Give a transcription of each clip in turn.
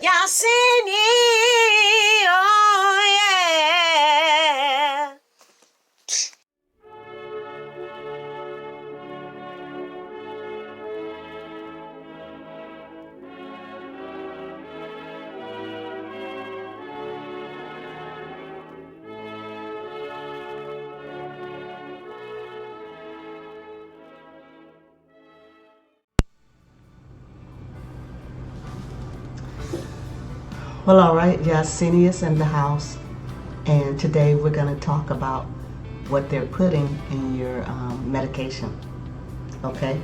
Y'all seen it, oh yeah. Well, all right, Yasinius in the house, and today we're going to talk about what they're putting in your medication. Okay,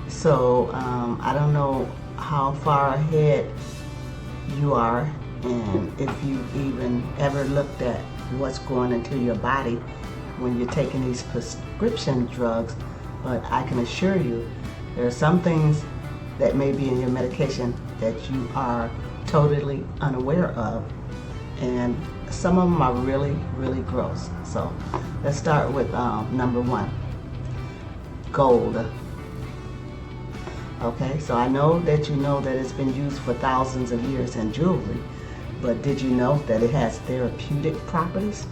so I don't know how far ahead you are, and if you even ever looked at what's going into your body when you're taking these prescription drugs, but I can assure you there are some things that may be in your medication that you are totally unaware of, and some of them are really, really gross. So let's start with number one, gold. Okay, so I know that you know that it's been used for thousands of years in jewelry, but did you know that it has therapeutic properties?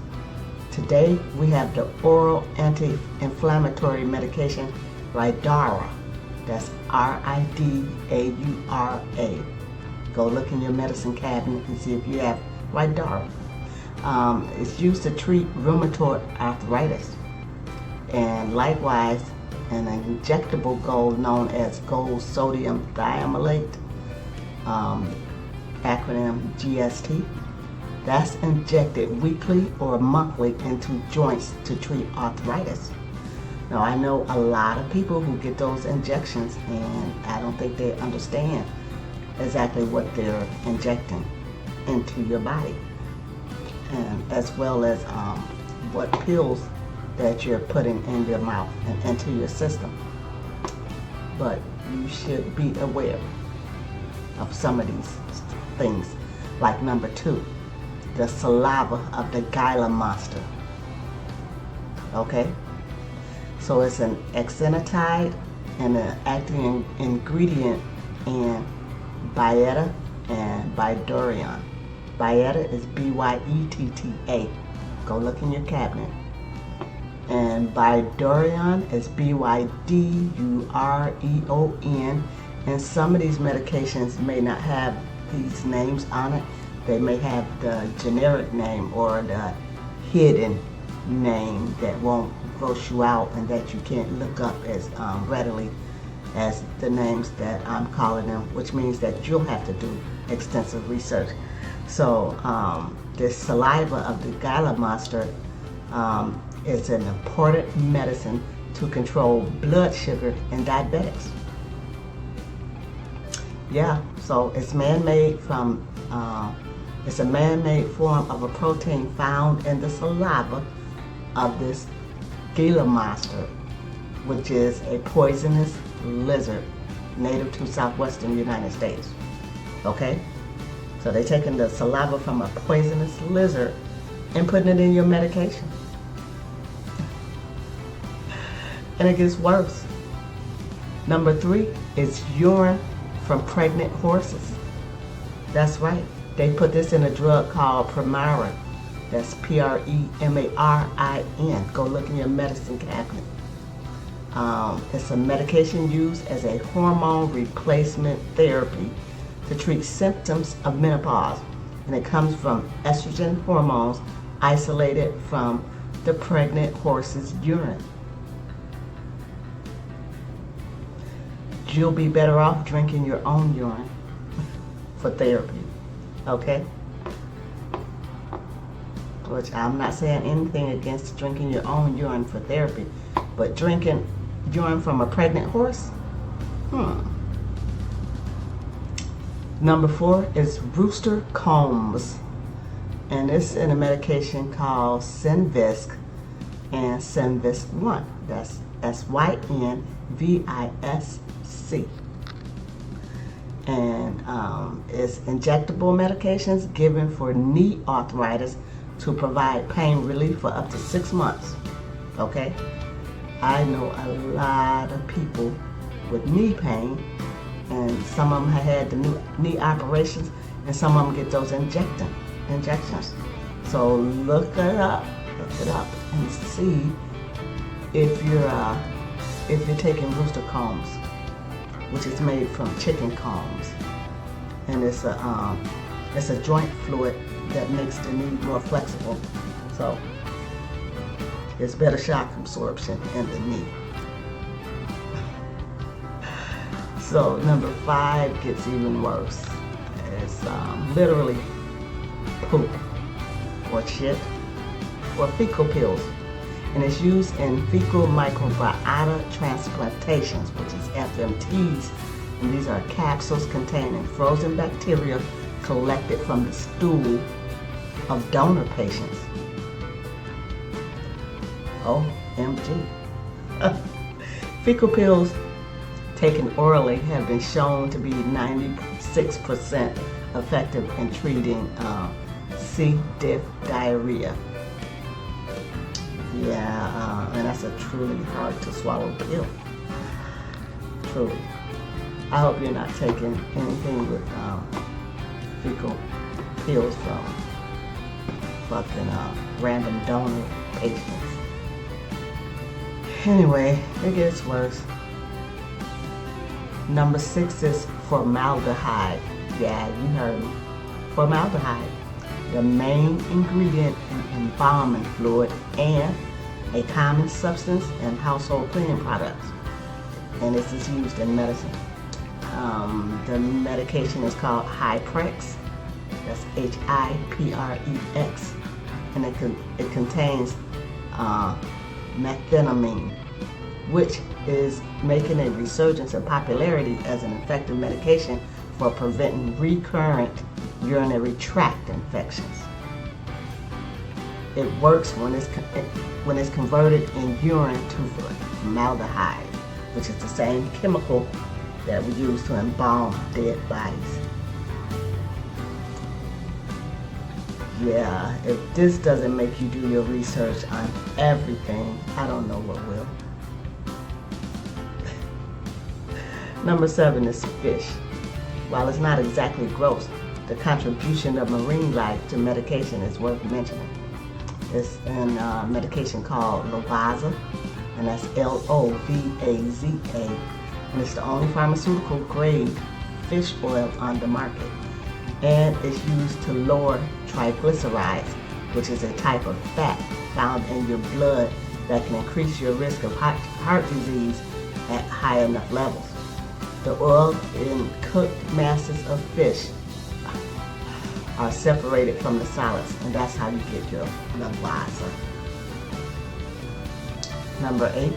Today we have the oral anti-inflammatory medication Ridaura. That's Ridaura. Go look in your medicine cabinet and see if you have Ridaura. It's used to treat rheumatoid arthritis. And likewise, an injectable gold known as gold sodium diamylate, acronym GST, that's injected weekly or monthly into joints to treat arthritis. Now, I know a lot of people who get those injections, and I don't think they understand exactly what they're injecting into your body, and as well as what pills that you're putting in your mouth and into your system. But you should be aware of some of these things, like number two, the saliva of the Gila monster. Okay, so it's an exenatide and an active ingredient in Byetta and Bydurion. Byetta is Byetta. Go look in your cabinet. And Bydurion is Bydureon. And some of these medications may not have these names on it. They may have the generic name or the hidden name that won't gross you out and that you can't look up as readily as the names that I'm calling them, which means that you'll have to do extensive research. So this saliva of the Gila monster is an important medicine to control blood sugar in diabetics. Yeah, so it's man-made from, it's a man-made form of a protein found in the saliva of this Gila monster, which is a poisonous lizard native to southwestern United States. Okay, so they're taking the saliva from a poisonous lizard and putting it in your medication, and it gets worse. Number three is urine from pregnant horses. That's right, they put this in a drug called Premarin. That's Premarin. Go look in your medicine cabinet. It's a medication used as a hormone replacement therapy to treat symptoms of menopause, and it comes from estrogen hormones isolated from the pregnant horse's urine. You'll be better off drinking your own urine for therapy, okay? Which I'm not saying anything against drinking your own urine for therapy, but drinking urine from a pregnant horse? Number four is rooster combs, and it's in a medication called Synvisc and Synvisc 1. That's Synvisc. And it's injectable medications given for knee arthritis to provide pain relief for up to 6 months. Okay? I know a lot of people with knee pain, and some of them have had the knee operations, and some of them get those injections. So look it up, and see if you're taking rooster combs, which is made from chicken combs, and it's a joint fluid that makes the knee more flexible. So it's better shock absorption in the knee. So number 5 gets even worse. It's literally poop or shit or fecal pills. And it's used in fecal microbiota transplantations, which is FMTs. And these are capsules containing frozen bacteria collected from the stool of donor patients. OMG. Fecal pills taken orally have been shown to be 96% effective in treating C. diff diarrhea. Yeah, and that's a truly hard to swallow pill. Truly. I hope you're not taking anything with fecal pills from fucking random donor patients. Anyway, it gets worse. Number 6 is formaldehyde. Yeah, you heard me. Formaldehyde, the main ingredient in embalming fluid and a common substance in household cleaning products. And this is used in medicine. The medication is called Hyprex. That's Hyprex. And it contains methenamine, which is making a resurgence in popularity as an effective medication for preventing recurrent urinary tract infections. It works when it's converted in urine to formaldehyde, which is the same chemical that we use to embalm dead bodies. Yeah, if this doesn't make you do your research on everything, I don't know what will. Number 7 is fish. While it's not exactly gross, the contribution of marine life to medication is worth mentioning. It's in a medication called Lovaza, and that's Lovaza, and it's the only pharmaceutical grade fish oil on the market. And it's used to lower triglycerides, which is a type of fat found in your blood that can increase your risk of heart disease at high enough levels. The oil in cooked masses of fish are separated from the solids, and that's how you get your Lovaza. Number 8,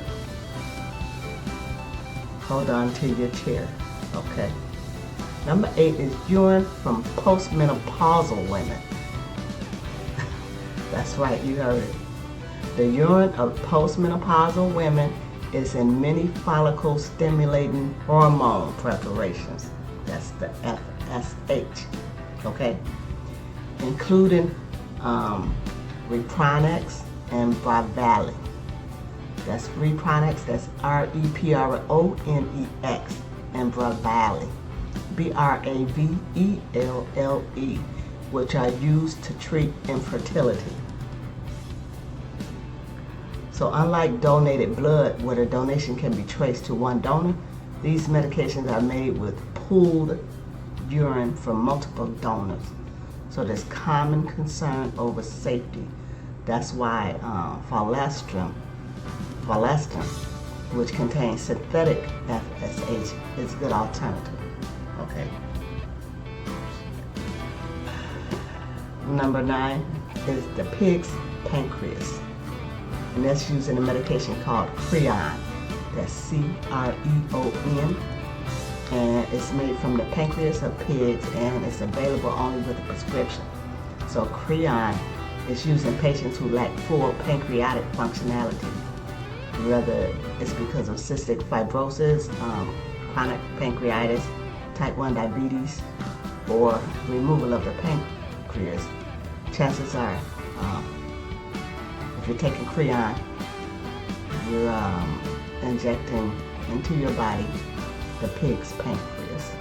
hold on to your chair, okay? Number 8 is urine from postmenopausal women. That's right, you heard it. The urine of postmenopausal women is in many follicle stimulating hormone preparations. That's the FSH, okay? Including Repronex and Bravaline. That's Repronex, that's Repronex, and Bravaline, Bravelle, which are used to treat infertility. So unlike donated blood, where the donation can be traced to one donor, these medications are made with pooled urine from multiple donors. So there's common concern over safety. That's why Falestrin, which contains synthetic FSH, is a good alternative. Okay. Number 9 is the pig's pancreas, and that's used in a medication called Creon. That's Creon, and it's made from the pancreas of pigs, and it's available only with a prescription. So Creon is used in patients who lack full pancreatic functionality, whether it's because of cystic fibrosis, chronic pancreatitis, type 1 diabetes, or removal of the pancreas. Chances are, if you're taking Creon, you're injecting into your body the pig's pancreas.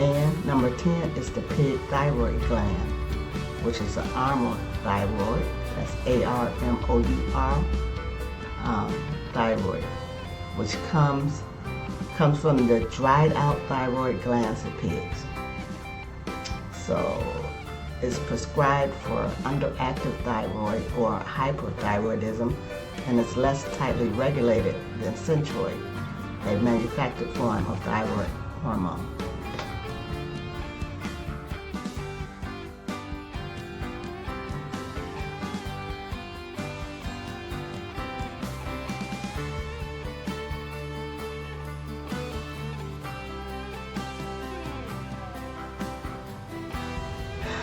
And number 10 is the pig thyroid gland, which is an armour thyroid. That's ARMOUR thyroid, which comes from the dried out thyroid glands of pigs. So it's prescribed for underactive thyroid or hyperthyroidism, and it's less tightly regulated than Centroid, a manufactured form of thyroid hormone.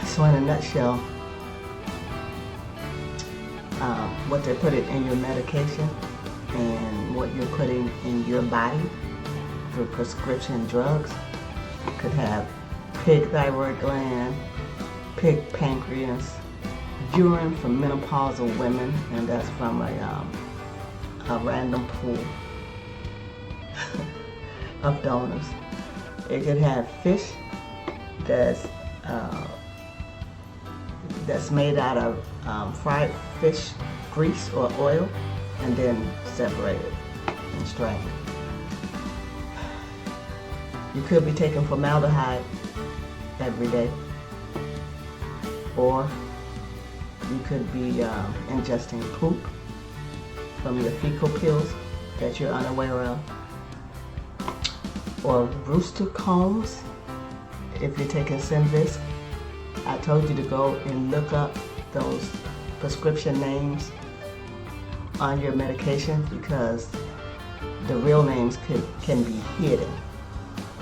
So in a nutshell, what they're putting in your medication and what you're putting in your body through prescription drugs could have pig thyroid gland, pig pancreas, urine from menopausal women, and that's from a random pool of donors. It could have fish that's made out of fried fish grease or oil and then separated and strained. You could be taking formaldehyde every day, or you could be ingesting poop from your fecal pills that you're unaware of, or rooster combs if you're taking Synvisc. I told you to go and look up those prescription names on your medication because the real names can be hidden.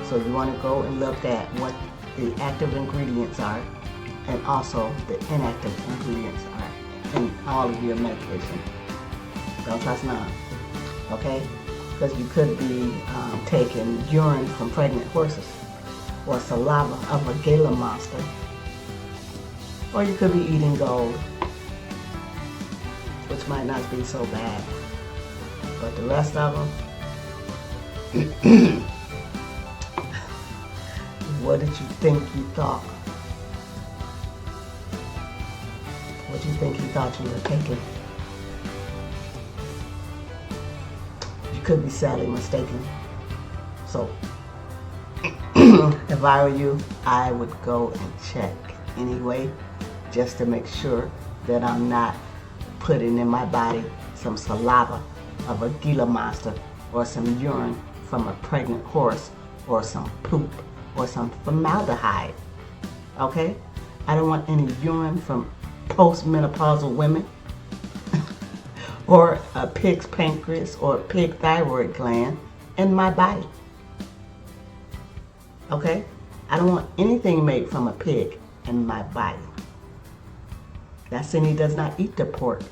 So you want to go and look at what the active ingredients are and also the inactive ingredients are in all of your medication. Don't trust none, okay? Because you could be taking urine from pregnant horses or saliva of a Gila monster, or you could be eating gold, which might not be so bad, but the rest of them, what did you think you thought? What do you think you thought you were taking? You could be sadly mistaken. So, if I were you, I would go and check anyway, just to make sure that I'm not putting in my body some saliva of a Gila monster or some urine from a pregnant horse or some poop or some formaldehyde, okay? I don't want any urine from postmenopausal women or a pig's pancreas or a pig thyroid gland in my body, okay? I don't want anything made from a pig in my body. Yassini does not eat the pork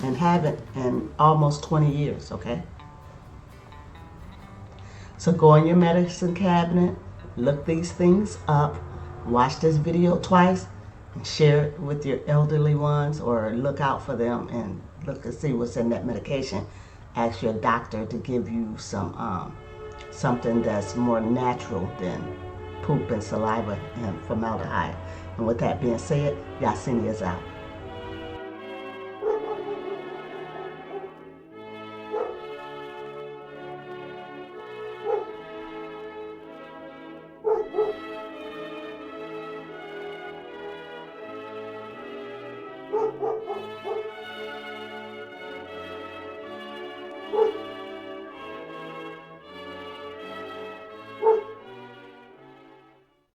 and haven't in almost 20 years, okay? So go in your medicine cabinet, look these things up, watch this video twice, and share it with your elderly ones, or look out for them and look to see what's in that medication. Ask your doctor to give you some something that's more natural than poop and saliva and formaldehyde. And with that being said, Yassini is out.